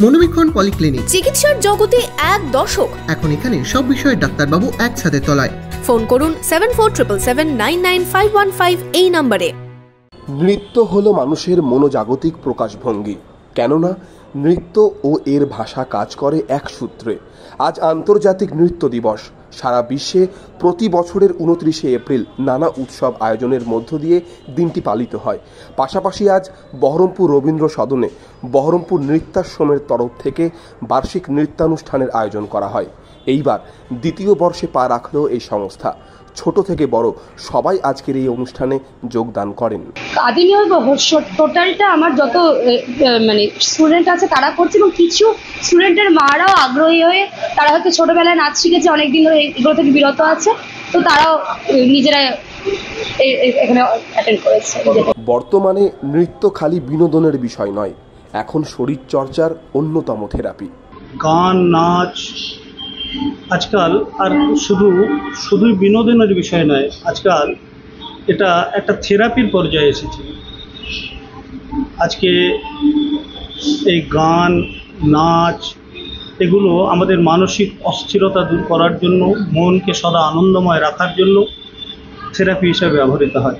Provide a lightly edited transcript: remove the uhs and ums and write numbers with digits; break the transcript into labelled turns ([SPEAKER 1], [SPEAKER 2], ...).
[SPEAKER 1] মনোবীক্ষণ polyclinic,
[SPEAKER 2] চিকিৎসার জগতে এক দশক।
[SPEAKER 1] এখন এখানে সব বিষয়ে ডাক্তারবাবু একসাথে তলায়।
[SPEAKER 2] ফোন করুন 7477799515 এই নম্বরে।
[SPEAKER 3] নৃত্য হলো মানুষের মনোজাগতিক প্রকাশভঙ্গি, কেননা নৃত্য ও এর ভাষা কাজ করে এক সূত্রে। আজ আন্তর্জাতিক নৃত্য দিবস। সারা বিশ্বে প্রতি বছরের 29শে এপ্রিল নানা উৎসব আয়োজনের মধ্য দিয়ে দিনটি পালিত হয়। পাশাপাশি আজ বহরমপুর রবীন্দ্র সদনে বহরমপুর নৃত্যাশ্রমের তরফ থেকে বার্ষিক নৃত্যানুষ্ঠানের আয়োজন করা হয়। এইবার দ্বিতীয় বর্ষে পা রাখল এই সংস্থা। ছোট থেকে বড় সবাই আজকের এই অনুষ্ঠানে যোগদান করেন।
[SPEAKER 4] আদিনী টোটালটা আমার যত স্টুডেন্ট আছে তারা করছে, এবং কিছু স্টুডেন্টের মারাও আগ্রহী হয়ে তারা হয়তো ছোটবেলায় নাচ শিখেছে, অনেকদিন ধরে এগুলো থেকে বিরত আছে, তো তারাও নিজেরা এখানে অ্যাটেন্ড করেছে।
[SPEAKER 3] বর্তমানে নৃত্য খালি বিনোদনের বিষয় নয়, এখন শরীর চর্চার অন্যতম থেরাপি।
[SPEAKER 5] গান, নাচ আজকাল আর শুধুই বিনোদনের বিষয় নয়, আজকাল এটা একটা থেরাপির পর্যায়ে এসেছে। আজকে এই গান, নাচ এগুলো আমাদের মানসিক অস্থিরতা দূর করার জন্য, মনকে সদা আনন্দময় রাখার জন্য থেরাপি হিসেবে ব্যবহৃত হয়।